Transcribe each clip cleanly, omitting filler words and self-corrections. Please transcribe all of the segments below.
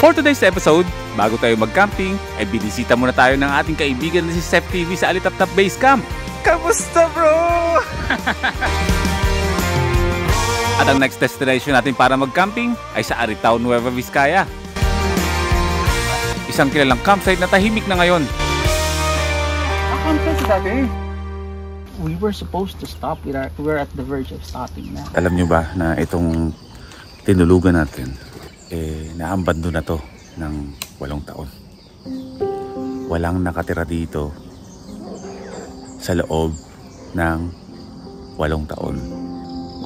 For today's episode, bago tayo mag-camping, ay binisita muna tayo ng ating kaibigan na si Sep TV sa Alitaptap Base Camp. Kamusta bro? At ang next destination natin para mag-camping ay sa Aritao, Nueva Vizcaya. Isang kilalang campsite na tahimik na ngayon. Campsite dati. We were supposed to stop. We're at the verge of stopping now. Alam nyo ba na itong tinulugan natin, naambando na to ng 8 taon. Walang nakatira dito sa loob ng 8 taon.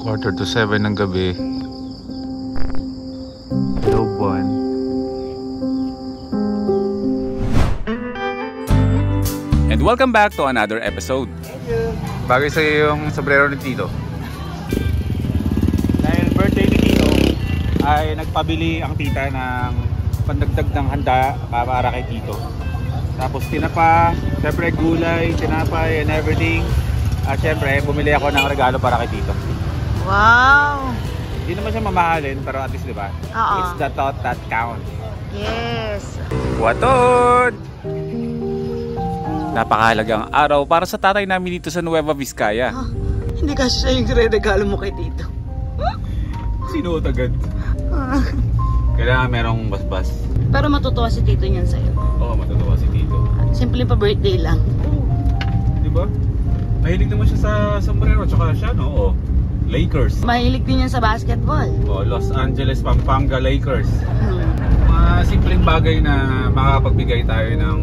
6:45 ng gabi. Hello, buwan. And welcome back to another episode. Thank you. Bagay sa'yo yung sombrero ni Tito. Dahil birthday ni Tito, ay nagpabili ang tita ng pandagdag ng handa para kay Tito. Tapos tinapa, syempre gulay, tinapay and everything. At syempre, bumili ako ng regalo para kay Tito. Wow! Hindi naman siya mamahalin, pero at least diba? It's the thought that counts. Yes! Waton! Napakahalagang araw para sa tatay namin dito sa Nueva Vizcaya. Hindi kasi siya yung regalo mo kay Tito. Sinuot agad. Kailangan merong basbas. Pero matutuwa si Tito niyan sa'yo. Oo, matutuwa si Tito. Simple pa birthday lang. Diba? Mahilig naman siya sa sombrero, tsaka siya, no? Oh, Lakers. Mahilig din yan sa basketball. Oh, Los Angeles, Pampanga Lakers. Mga simpleng bagay na makapagbigay tayo ng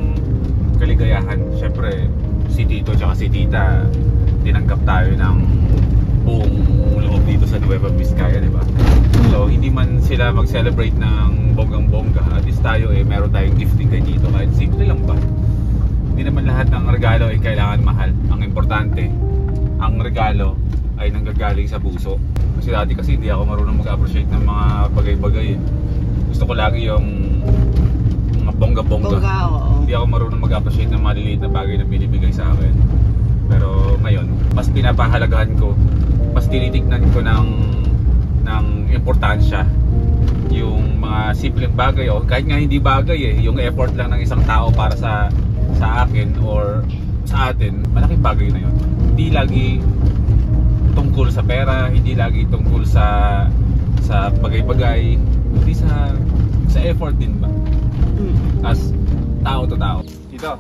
kaligayahan. Siyempre, si Tito tsaka si Tita, tinanggap tayo ng buong loob dito sa Nueva Vizcaya, diba? So, hindi man sila mag-celebrate ng bonggang-bongga, at least tayo meron tayong gifting kay Tito. Kahit simple lang ba? Hindi naman lahat ng regalo ay kailangan mahal. Ang importante, ang regalo ay nanggagaling sa puso. Kasi dati hindi ako marunong mag-appreciate ng mga bagay-bagay. Gusto ko lagi yung mga bongga-bongga. Hindi ako marunong mag-appreciate ng maliliit na bagay na binibigay sa akin. Pero ngayon, mas pinapahalagahan ko, mas tinitignan ko ng importansya yung mga simpleng bagay, o kahit nga hindi bagay yung effort lang ng isang tao para sa akin or sa atin, malaking bagay na yun. Hindi lagi tungkol sa pera, hindi lagi tungkol sa bagay-bagay, hindi sa effort din ba? As tao to tao. Tito,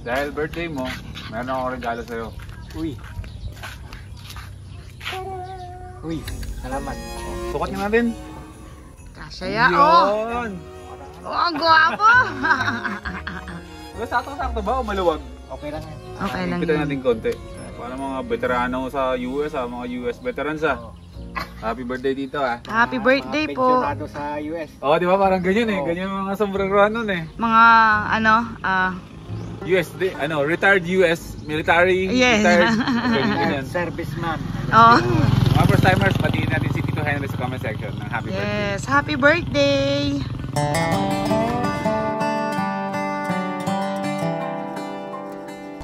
dahil birthday mo, meron akong regalo sa'yo. Uy, salamat. Sukat nga natin. Kasaya, oh! Yun! Oh, ang gwapo! Sakto-sakto ba o maluwag? Okay lang Kita yan. natin konti. Para mga veterano sa US, mga US veterans Happy birthday dito Happy birthday po. sa US. Oo, di ba parang ganyan ganyan mga sombrero nun Mga USD, retired US military. Yes. Ganyan. Serviceman. Oh. Mga first timers, patiin natin si Tito Henry sa comment section ng happy birthday. Yes, happy birthday!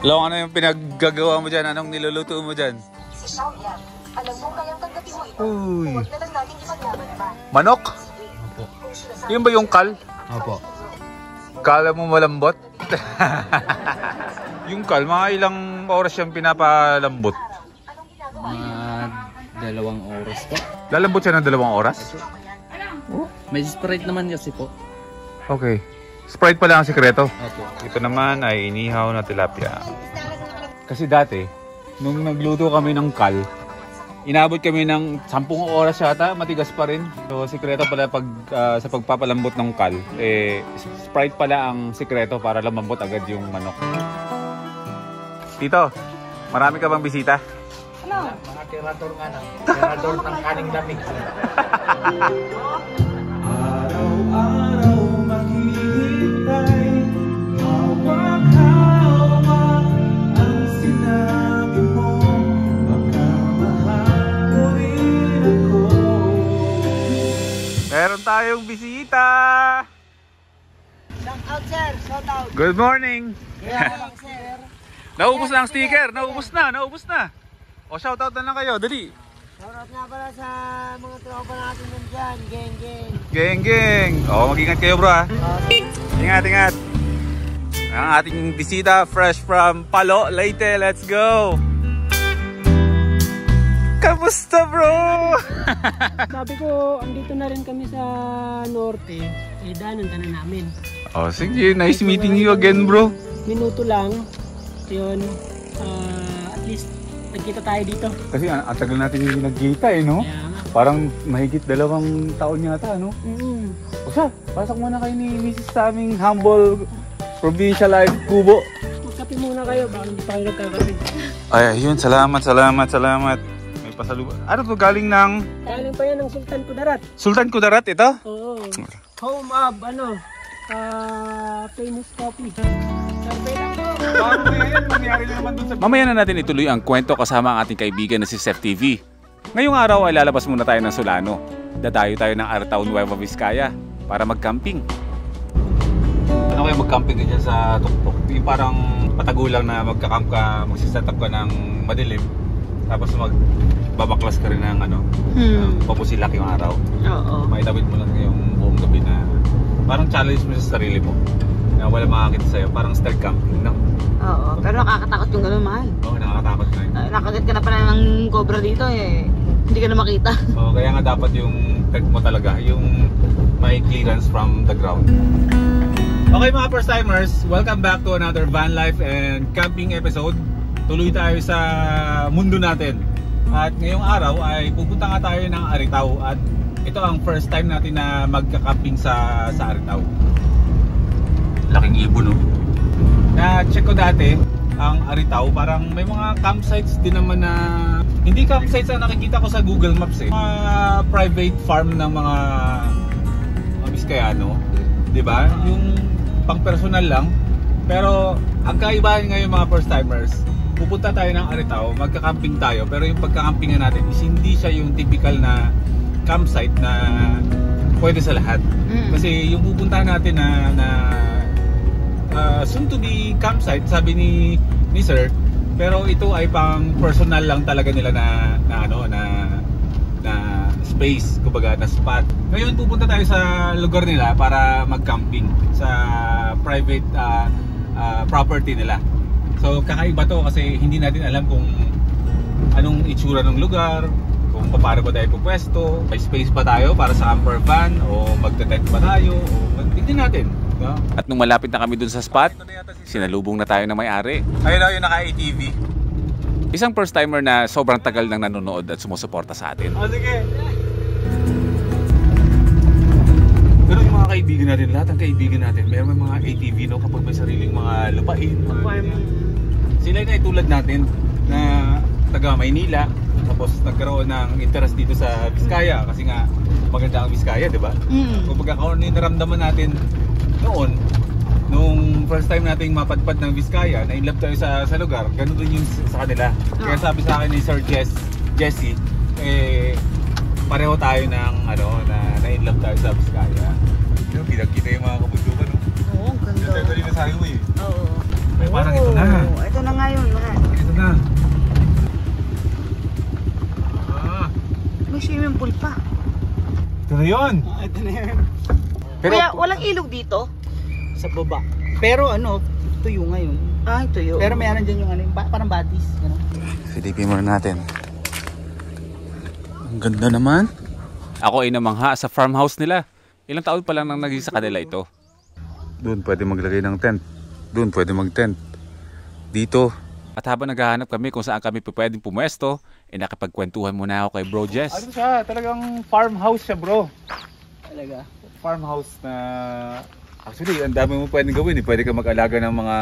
Hello, ano yung pinaggagawa mo dyan? Anong niluluto mo dyan? Si Xiao yan. Alam mo, kayang tanggapin mo ito. Uy. Huwag na lang natin ipaglaban pa. Manok? Yun ba yung kal? Opo. Kala mo malambot? Yung kal, mga ilang oras siyang pinapalambot? Mga 2 oras po. Lalambot siya ng 2 oras? May Sprite naman kasi po. Okay. Sprite pala ang sikreto. Opo. Ito naman ay inihaw na tilapia. Kasi dati, nung nagluto kami ng kal, inabot kami ng 10 oras yata, matigas pa rin. So, sikreto pala sa pagpapalambot ng kal, Sprite pala ang sikreto para lumambot agad yung manok. Tito, marami ka bang bisita? Mga tirador nga lang. Tirador ng kaning lamig. Araw-araw maghihintay, hawak-hawak ang sinabi mo, baka mahal mo rin ako. Meron tayong bisita! Shout out, sir! Shout out! Good morning! Yeah, sir! Naubos na ang sticker! Naubos na! O shoutout na lang kayo, dali! Shoutout nga pala sa mga tropa natin nandyan. Geng, geng. Geng, geng. Oh, mag-ingat kayo bro ha. Ingat, ingat. Ang ating bisita, fresh from Palo, Leyte. Let's go! Kamusta bro? Sabi ko, andito na rin kami sa norte. Eh, danan ka na namin. Oh, sige. Nice meeting you again bro. Minuto lang. Yun. At least, nagkita tayo dito. Kasi ang tagal natin hindi nagkita eh, no? Kaya nga. Parang mahigit 2 taon yata, no? O siya, pasok muna kayo ni Mrs. sa aming humble provincial life kubo. Magkape muna kayo, baka hindi pa kayo nagkakape. Ay, ayun. Salamat. May pasalubong. Ano to? Galing ng Galing pa yan ng Sultan Kudarat. Sultan Kudarat ito? Oo. Home of, famous coffee. Survey lang po. Mamaya na natin ituloy ang kwento kasama ang ating kaibigan na si Sef TV. Ngayong araw ay lalabas muna tayo ng Solano. Dadayo tayo ng Artao, Nueva Vizcaya para mag-camping. Ano kayo mag-camping ka dyan sa tuktok? Yung parang patagulang na magka-camp ka, magsiset up ka ng madilim. Tapos magbabaklas ka rin ng papusilak yung araw. Oo. Maitawid mo lang yung buong gabi na parang challenge mo sa sarili mo. Na wala makakita sa'yo, parang style camping, no? Oo. Pero nakakatakot yung gano'n, mahal. Oo, nakakatakot na yun. Nakagat ka na pala ng cobra dito eh. Hindi ka na makita. So, kaya nga dapat yung tent mo talaga, yung may clearance from the ground. Okay mga first timers, welcome back to another van life and camping episode. Tuloy tayo sa mundo natin. At ngayong araw ay pupunta nga tayo ng Aritaw at ito ang first time natin na magka-camping sa Aritaw. Laking ibon, no? Na-check ko dati ang Aritaw, parang may mga campsites din naman na hindi campsites ang nakikita ko sa Google Maps eh. Mga private farm ng mga Biskayano, 'di ba? Yung pang-personal lang. Pero ang kaibahan ngayon mga first timers, pupunta tayo ng Aritaw, magka-camping tayo, pero yung pagka-campingan natin is hindi siya yung typical na campsite na pwede sa lahat. Kasi yung pupuntahan natin na soon to be campsite, sabi ni Sir, pero ito ay pang personal lang talaga nila na space, kumbaga na spot. Ngayon pupunta tayo sa lugar nila para mag-camping sa private property nila. So kakaiba to kasi hindi natin alam kung anong itsura ng lugar, kung paano ba tayo pupwesto, may space ba tayo para sa camper van o magte-tent ba tayo, o tignan natin. No? At nung malapit na kami dun sa spot, sinalubong na tayo ng may-ari. Ayun na yung naka-ATV. Isang first timer na sobrang tagal nang nanonood at sumusuporta sa atin. O sige. Pero yung mga kaibigan natin, lahat ng kaibigan natin, mayroon mga ATV, no, kapag may sariling mga lupain. Sila na tulad natin na taga Maynila, tapos nagkaroon ng interest dito sa Vizcaya kasi nga maganda ang Vizcaya, di ba? Kung pagkakaroon yung naramdaman natin noon, nung first time nating mapadpad ng Vizcaya, na in love tayo sa lugar, ganun din yung sa kanila. Kaya sabi sa akin ni Sir Jesse, pareho tayo ng na in love tayo sa Vizcaya. Pinagkita yung mga kabundukan, no? Oo, ganda. Ito rin na sa highway. Oo. May parang ito na. Ito na nga yun, mahal. Ito na. May swimming pool pa. Ito na yun. Ito na yan. Pero, Kuya, walang ilog dito? Sa baba. Pero tuyo ngayon. Ay, tuyo. Pero mayroon dyan yung parang batis. silipin muna natin. Ang ganda naman. Ako ay namangha sa farmhouse nila. Ilang taon pa lang nang naging sa kanila ito. Doon pwede maglagay ng tent. Doon pwede mag-tent. Dito. At habang naghahanap kami kung saan kami pwedeng pumwesto, nakipagkwentuhan muna ako kay Bro Jess. Ano siya? Talagang farmhouse siya, bro. Talaga. Farmhouse na... Actually, ang dami mo pwedeng gawin. Pwede ka mag-alaga ng mga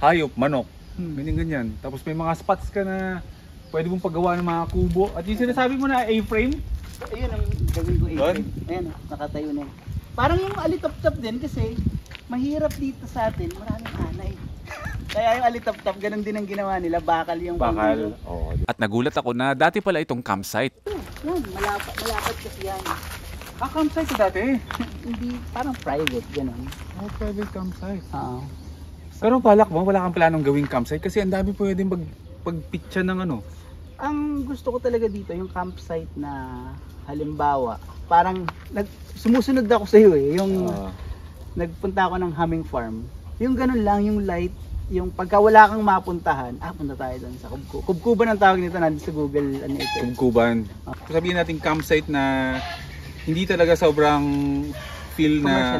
hayop, manok, ganyan-ganyan. Tapos may mga spots ka na pwede mong paggawa ng mga kubo. At yung sinasabi mo na A-frame? Ayun ang gawin ko A-frame. Ayan, nakatayo na. Parang yung alitap-tap din kasi mahirap dito sa atin, maraming anay. Kaya yung alitap-tap, ganun din ang ginawa nila, bakal yung Bakal. Oh. At nagulat ako na dati pala itong campsite. Yan, malapad kasi yan. Campsite ko dati? Hindi, parang private, ganun. Oh, private campsite. Oo. Pero balak mo, wala kang planong gawing campsite kasi ang dami pwedeng pagpitcha ng ano. Ang gusto ko talaga dito, yung campsite na halimbawa, parang sumusunod ako sa iyo eh, yung nagpunta ako ng Humming Farm. Yung ganun lang, yung light, yung pagka wala kang mapuntahan, punta tayo doon sa Kubkuban. Kubkuban ang tawag nito, nandito sa Google, ano ito. Kubkuban. Sabihin natin campsite na hindi talaga sobrang feel na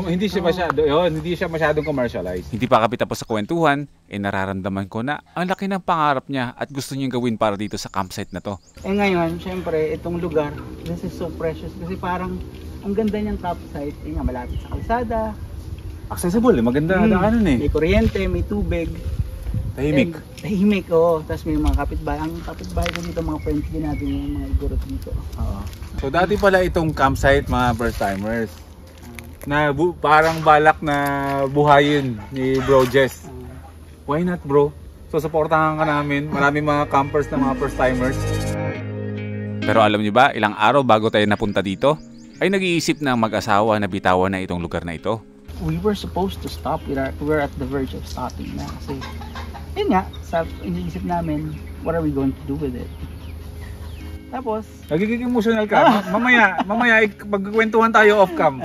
hindi siya masyadong commercialized. Hindi pa kami tapos sa kwentuhan, nararamdaman ko na ang laki ng pangarap niya at gusto niyang gawin para dito sa campsite na to. Ngayon, syempre, itong lugar, this is so precious kasi parang ang ganda niyang campsite, nga malapit sa kalsada. Accessible, maganda daanan May kuryente, may tubig. Tahimik, oo. Tapos may mga kapitbahay. Ang kapitbahay ko dito, mga friends din natin, yung mga igurot dito. So dati pala itong campsite, mga first timers, na parang balak na buhayin ni Bro Jess. Why not, bro? So supportahan ka namin. Maraming mga campers na mga first timers. Pero alam niyo ba, ilang araw bago tayo napunta dito, ay nag-iisip na mag-asawa na bitawan na itong lugar na ito. We were supposed to stop. We're at the verge of stopping na. Kasi, yun nga, iniisip namin, what are we going to do with it? Tapos, nagiging emotional ka. Mamaya pagkukwentuhan tayo off-cam.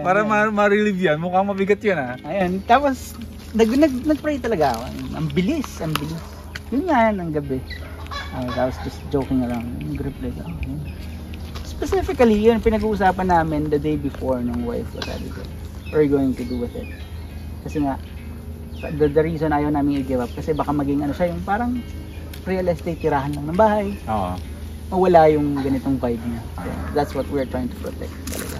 Para ma-relieve yan. Mukhang mabigat yan Ayan. Tapos, nag-pray talaga ako. Ang bilis. Yun nga yan, ang gabi. I was just joking around. Nag-reply ako. Specifically, yun, pinag-uusapan namin the day before ng wife ko. Sabi ko, what are you going to do with it? Kasi nga, the reason ayaw namin i-give up, kasi baka maging siya, yung parang real estate, tirahan lang ng bahay. Mawala yung ganitong vibe niya. So, that's what we're trying to protect talaga.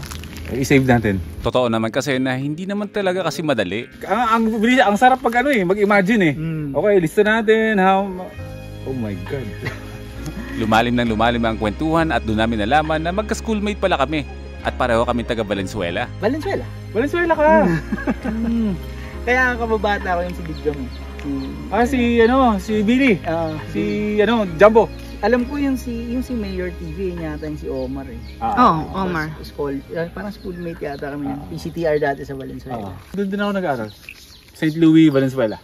I-save natin. Totoo naman kasi na hindi naman talaga kasi madali. Ang sarap pag mag-imagine Okay, lista natin oh my God. Lumalim ang kwentuhan at doon namin nalaman na magka-schoolmate pala kami at pareho kami taga Valenzuela. Valenzuela ka. Kaya ang kababata ko yung si Big Jom. Si Billy. Jumbo. Alam ko yung si Mayor TV niya yung si Omar eh. Omar. Parang schoolmate yata kami ng PCTR dati sa Valenzuela. Doon din ako nag-aaral. St. Louis, Valenzuela.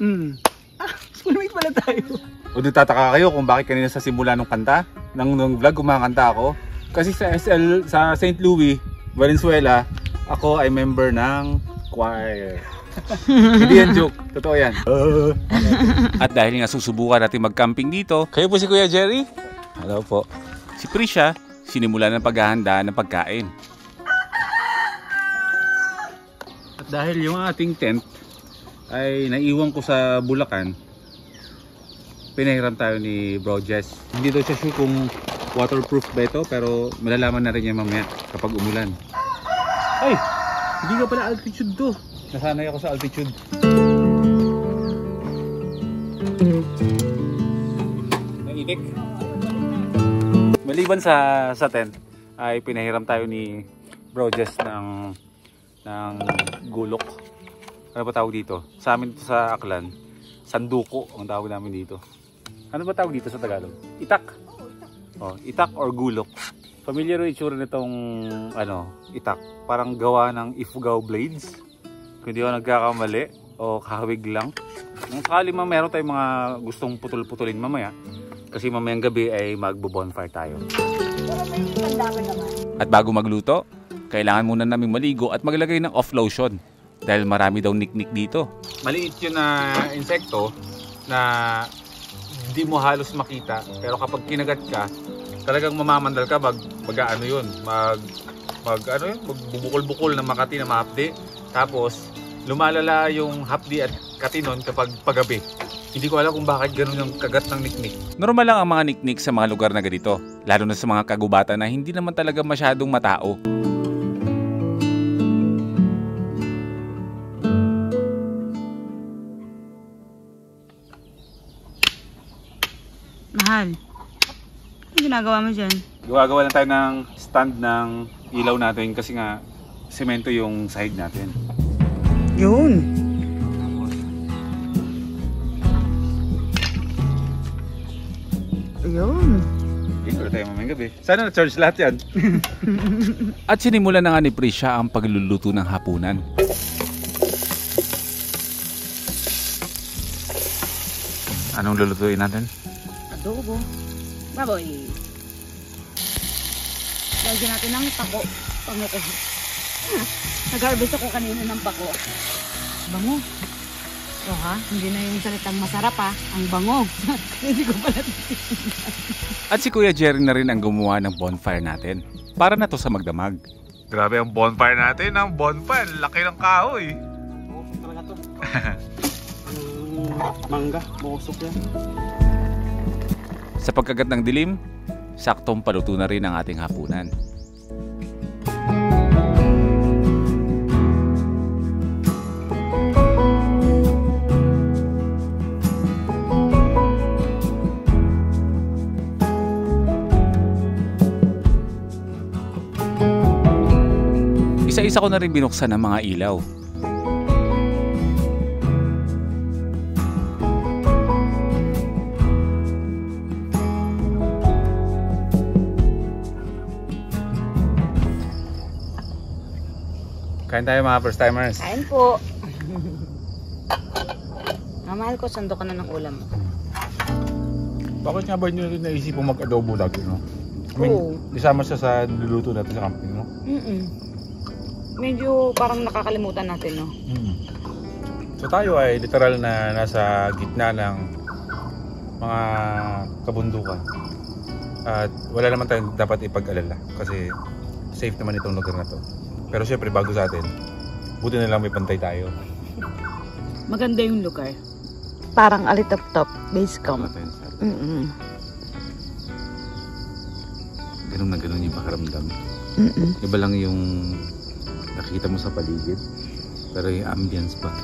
Schoolmate pala tayo. O nagtataka kayo kung bakit kanina sa simula ng kanta, ng vlog kumakanta ako. Kasi sa St. Louis, Valenzuela, ako ay member ng choir. Hindi yan joke, totoo yan. At dahil nga susubukan natin mag-camping dito, kayo po si Kuya Jerry. Hello po. Si Prisha, sinimula ng paghahanda ng pagkain. At dahil yung ating tent ay naiwan ko sa Bulacan, pinahiram tayo ni Bro Jess. Hindi daw siya sure kung waterproof ba ito, pero malalaman na rin niya mamaya kapag umulan. Ay! Hindi ka pala altitude to. Nasanay ako sa altitude. Naitik. Maliban sa tent, ay pinahiram tayo ni Bro Jess ng gulok. Ano ba tawag dito? Sa amin dito sa Aklan, sanduko ang tawag namin dito. Ano ba tawag dito sa Tagalog? Itak. Itak or gulok. Familiar yung itsura nitong itak. Parang gawa ng ifugao blades. Kung hindi ako nagkakamali o kahawig lang. Kung sakali meron tayong mga gustong putol-putulin mamaya. Kasi mamayang gabi ay magbo-bonfire tayo. At bago magluto, kailangan muna namin maligo at maglagay ng off lotion. Dahil marami daw niknik dito. Maliit yun na insekto na hindi mo halos makita. Pero kapag kinagat ka, talagang mamamandal ka, magbubukol-bukol ng makati na mahapdi. Tapos lumalala yung hapdi at katinon kapag paggabi. Hindi ko alam kung bakit ganun yung kagat ng niknik. Normal lang ang mga niknik sa mga lugar na ganito. Lalo na sa mga kagubatan na hindi naman talaga masyadong matao. Mahal. Ano ginagawa mo dyan? Gagawa lang tayo ng stand ng ilaw natin kasi nga semento yung sahig natin. Yun. Ayun. Ito tayo mamayang gabi. Sana na-charge lahat yan. At sinimulan na nga ni Prisha ang pagluluto ng hapunan. Anong lulutuin natin? Adobo. Baboy. Lagyan natin ng pako. Panguko. Nag-harvest ako kanina ng pako. Bango. So ha, hindi na yung salitang masarap ha. Ang bango. Hindi ko pala At si Kuya Jerry na rin ang gumawa ng bonfire natin. Para na to sa magdamag. Grabe ang bonfire natin. Ang bonfire, laki ng kahoy. Oo, talaga to. Mangga, busok yan. Sa pagkagat ng dilim, saktong paluto na rin ang ating hapunan. Isa-isa ko na rin binuksan ang mga ilaw. Kain tayo mga first timers. Kain po. Mamahal ko, sando ka na ng ulam mo. Bakit nga ba nyo rin naisipong mag-adobo lagi, no? Oo. Isama siya sa niluluto natin sa camping, no? Medyo parang nakakalimutan natin, no? So tayo ay literal na nasa gitna ng mga kabundukan. At wala naman tayong dapat ipag-alala kasi safe naman itong lugar na to. Pero syempre bago sa atin, buti na lang may pantay tayo. Maganda yung lugar. Parang alitap-top, base camp. Ganun na ganun yung pakiramdam. Iba lang yung nakikita mo sa paligid, pero yung ambience pa.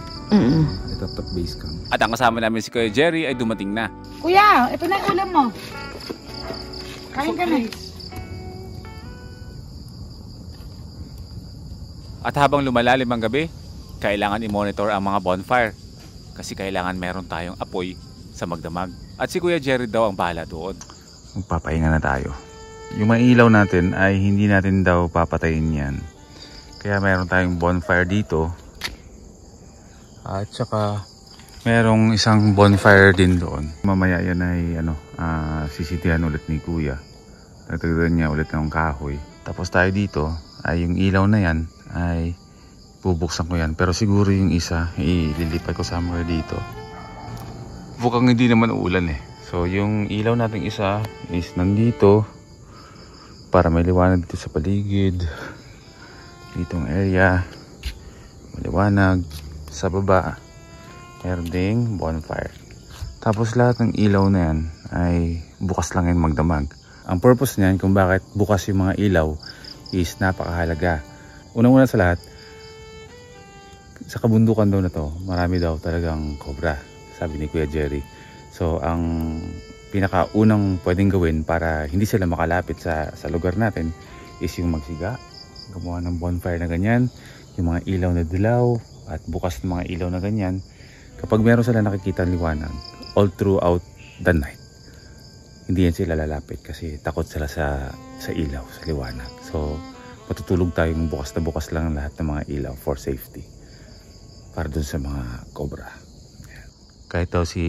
Top base camp. At ang kasama namin si Kuya Jerry ay dumating na. Kuya, ito na yung ulam mo. Kain ka na. At habang lumalalim ang gabi, kailangan i-monitor ang mga bonfire kasi kailangan meron tayong apoy sa magdamag. At si Kuya Jerry daw ang bahala doon. Magpapahinga na tayo. Yung mga ilaw natin ay hindi natin daw papatayin yan. Kaya meron tayong bonfire dito. At saka merong isang bonfire din doon. Mamaya yan ay sisitihan ulit ni Kuya. Nagtagdan niya ulit ng kahoy. Tapos tayo dito ay yung ilaw na yan ay bubuksan ko yan. Pero siguro yung isa ililipat ko somewhere dito. Bukang hindi naman uulan eh. So yung ilaw nating isa is nandito para may liwanag dito sa paligid. Ditong area maliwanag. Sa baba meron ding bonfire. Tapos lahat ng ilaw na yan ay bukas lang yan magdamag. Ang purpose niyan kung bakit bukas yung mga ilaw is napakahalaga. Unang-una sa lahat, sa kabundukan daw na to, marami daw talagang cobra, sabi ni Kuya Jerry. So ang pinakaunang pwedeng gawin para hindi sila makalapit sa lugar natin is yung magsiga, gumawa ng bonfire na ganyan, yung mga ilaw na dilaw at bukas ng mga ilaw na ganyan. Kapag meron sila nakikita liwanag all throughout the night, hindi yan sila lalapit kasi takot sila sa ilaw, sa liwanag. So matutulog tayong bukas na bukas lang lahat ng mga ilaw for safety para dun sa mga cobra. Kahit daw si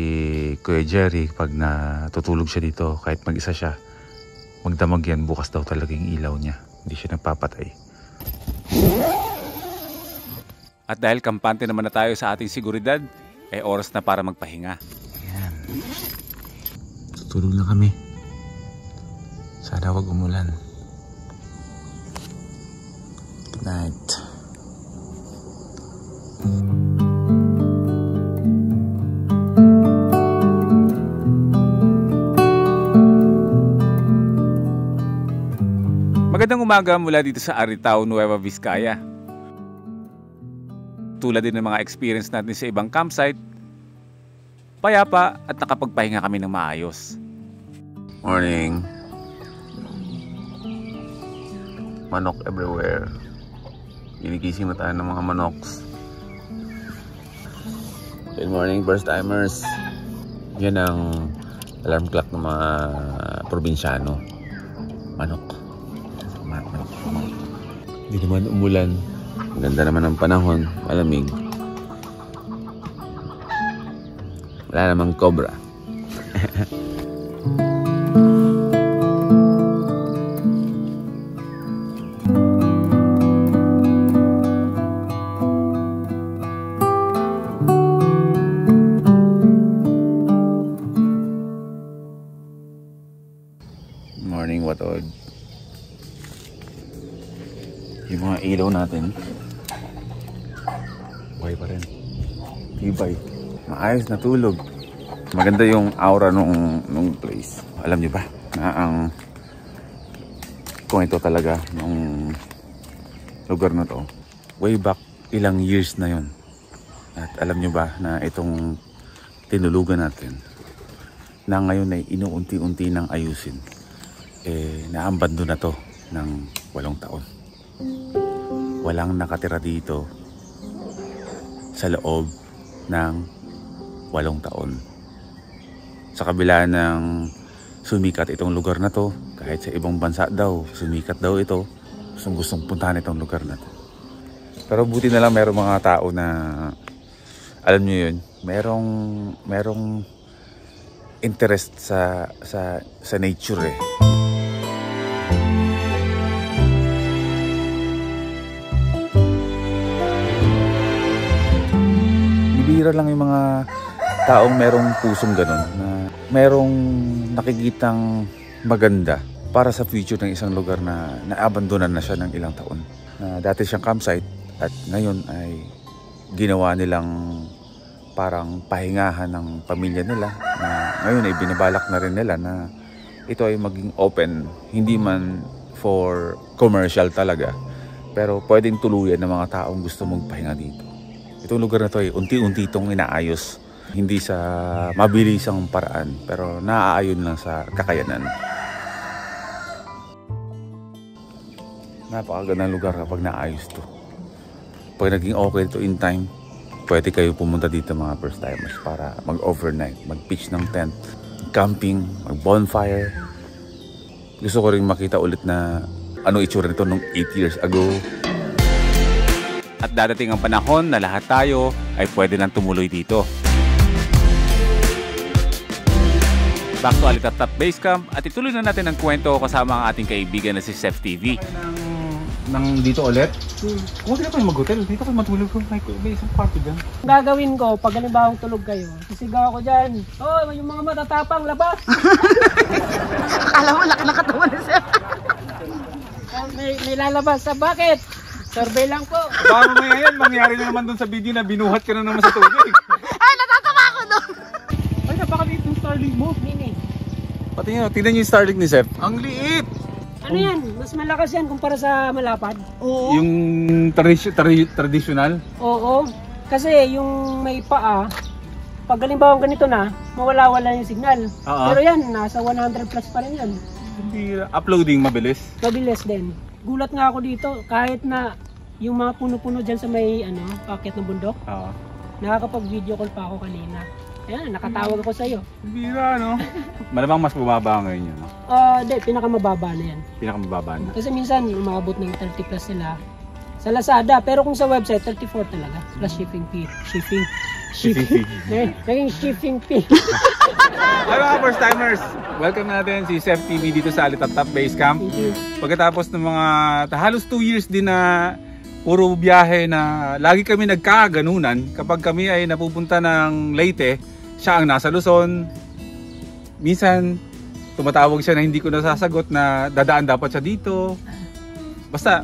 Kuya Jerry pag natutulog siya dito, kahit mag-isa siya, magdamag yan, bukas daw talaga yung ilaw niya, hindi siya nagpapatay. At dahil kampante naman na tayo sa ating seguridad, ay oras na para magpahinga. Ayan. Tutulog na kami. Sana wag umulan. Good night. Magandang umaga mula dito sa Aritao, Nueva Vizcaya. Tulad din ng mga experience natin sa ibang campsite, payapa at nakapagpahinga kami ng maayos. Morning. Manok everywhere. Ginigising na tayo ng mga manoks. Good morning, first timers. Yan ang alarm clock ng mga probinsyano. Manok. Hindi naman umulan. Ganda naman ang panahon. Malamig. Wala namang cobra. Mga ilaw natin. Buhay pa rin. Tibay. Maayos na tulog. Maganda yung aura nung place. Alam niyo ba na kung ito talaga nung lugar na to, way back ilang years na yon. At alam niyo ba na itong tinulugan natin na ngayon ay inuunti-unti nang ayusin, naambando na to ng 8 taon. Walang nakatira dito sa loob ng 8 taon. Sa kabila ng sumikat itong lugar na to, kahit sa ibang bansa daw, sumikat daw ito, gustong puntahan itong lugar na to. Pero buti na lang merong mga tao na, alam nyo yun, merong interest sa nature eh. Bibihira lang yung mga taong merong pusong ganun, na merong nakikitang maganda para sa future ng isang lugar na naabandonan na siya ng ilang taon. Dati siyang campsite at ngayon ay ginawa nilang parang pahingahan ng pamilya nila, na ngayon ay binabalak na rin nila na ito ay maging open, hindi man for commercial talaga, pero pwedeng tuluyan ng mga taong gusto magpahinga dito. Itong lugar na to ay unti-unti itong inaayos, hindi sa mabilisang paraan, pero naaayon lang sa kakayanan. Napakagandang lugar kapag naayos to. Pag naging okay to in time, pwede kayo pumunta dito mga first timers para mag-overnight, mag-pitch ng tent, camping, mag-bonfire. Gusto ko rin makita ulit na ano itsura nito nung 8 years ago. At dadating ang panahon na lahat tayo ay pwede nang tumuloy dito. Back to Alitaptap Base Camp at ituloy na natin ang kwento kasama ang ating kaibigan na si Seth TV. Nang dito ulit? Huwag na kayo mag-hotel. Dito kayo matulog ko. May isang party dyan. Gagawin ko, pag halimbawa tulog kayo, sisigaw ako dyan. Oh, yung mga matatapang, labas! Alam mo, laki nakatawa na siya. may lalabas sa bakit? Survey lang po. Baka mamaya yan, mangyari na naman dun sa video na binuhat ka na naman sa tubig. Ay, natatawa ako doon. Ay, napakaliit yung Starlink mo. Mini. Pati nyo, tingnan nyo yung Starlink ni Seth. Ang liit! Ano yan? Mas malakas yan kumpara sa malapad? Oo. Yung traditional. Oo. Kasi yung may paa, pag halimbawa ganito na, mawala-wala yung signal. Pero yan, nasa 100 plus pa rin yan. Hindi uploading mabilis. Mabilis din. Gulat nga ako dito, kahit na yung mga puno-puno dyan sa may packet ng bundok, nakakapag-video call pa ako kanina. Ayan, nakatawag ako sa'yo. Bira, no? Malamang mas bumaba ngayon yun, no? Hindi, pinakamababa na yan. Pinakamababa na. Kasi minsan, umabot ng 30 plus sila sa Lazada. Pero kung sa website, 34 talaga. Plus shipping fee. Shipping. Naging shipping fee. Hi mga first timers! Welcome natin si Seth TV dito sa Alitaptap Base Camp. Pagkatapos ng mga halos 2 years din na puro biyahe na lagi kami nagkaganunan kapag kami ay napupunta ng Leyte, siya ang nasa Luzon. Minsan tumatawag siya na hindi ko nasasagot na dadaan dapat siya dito. Basta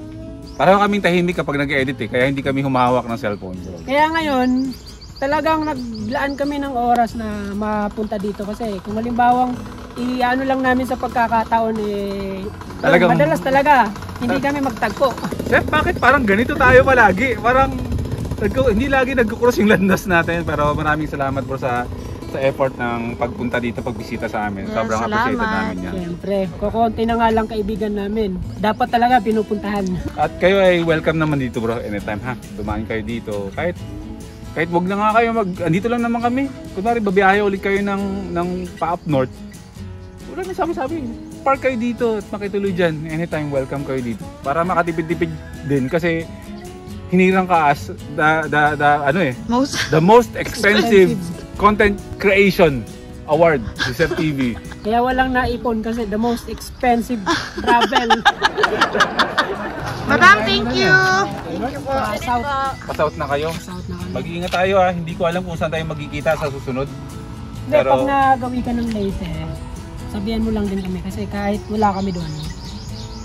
parang kaming tahimik kapag nag-edit kaya hindi kami humahawak ng cellphone. Kaya ngayon, talagang naglaan kami ng oras na mapunta dito kasi kung halimbawang i-ano lang namin sa pagkakataon madalas talaga hindi kami magtagpo. Chef, bakit parang ganito tayo palagi? Parang hindi lagi nagko-cross yung landas natin, pero maraming salamat bro sa effort ng pagpunta dito, pagbisita sa amin. Sobrang appreciated namin yan. Siyempre, kukunti na nga lang kaibigan namin. Dapat talaga pinupuntahan. At kayo ay welcome naman dito bro, anytime ha. Dumaan kayo dito. Kahit wag na nga kayo andito lang naman kami. Kunwari babiyahe ulit kayo ng pa-up north. Wala na sabi-sabi. Park kayo dito at makituloy dyan. Anytime welcome kayo dito. Para makatipid-tipid din kasi hinirang ka as the most expensive content creation award sa Seth TV. Kaya walang naipon kasi the most expensive travel. Madam, thank you. Pass out na kayo. Mag-iingat tayo ha. Hindi ko alam kung saan tayo magkikita sa susunod. Hindi, pag nagawi ka ng Leyte, sabihan mo lang din kami kasi kahit wala kami doon,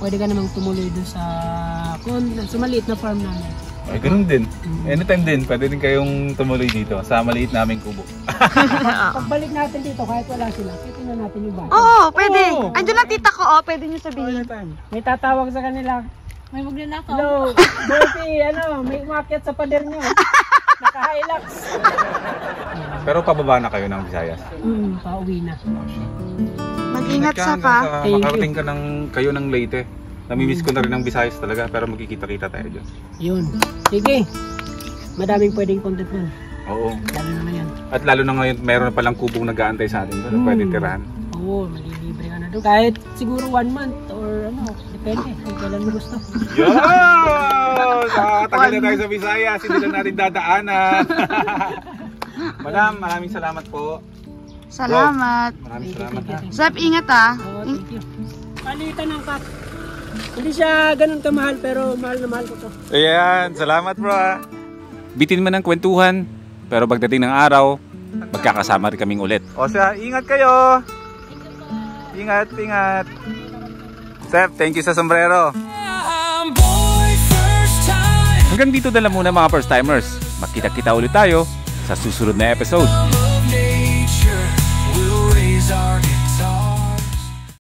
pwede ka namang tumuloy doon sa maliit na farm namin. Ay, ganun din. Anytime din, pwede din kayong tumuloy dito sa maliit naming kubo. Pagbalik natin dito, kahit wala sila, titingnan natin yung bahay. Oo, pwede. Andun lang tita ko, pwede nyo sabihin. May tatawag sa kanila. May magnanakaw. Hello, Dorothy, may umakyat sa pader nyo. Naka-Hilux. Pero pababa na kayo ng Visayas. Pauwi na. Mag-ingat sa ka. Makarating ka kayo ng Leyte. Namimiss ko na rin ang Visayas talaga, pero magkikita-kita tayo dyan. Yun. Sige. Madaming pwedeng content nun. Oo. Lalo na ngayon. At lalo na ngayon, meron na palang kubong nag-aantay sa atin. Pero pwede tirahan. Oo, malilibre ka na doon. Kahit siguro 1 month or depende kung kailan mo gusto. Yo! Tagal na tayo sa Visayas, hindi lang natin dadaanan. Madam, maraming salamat po. Salamat. Maraming salamat ha. Sap, ingat ah. Oo, thank you. Palitan ng cup. Hindi siya ganun kamahal pero mahal na mahal ko to. Ayan, salamat bro ha. Bitin man ng kwentuhan, pero pagdating ng araw, magkakasama rin kaming ulit. O siya, ingat kayo! Ingat, ingat! Sep, thank you sa sombrero! Hanggang dito na lang muna mga first timers. Magkita-kita ulit tayo sa susunod na episode.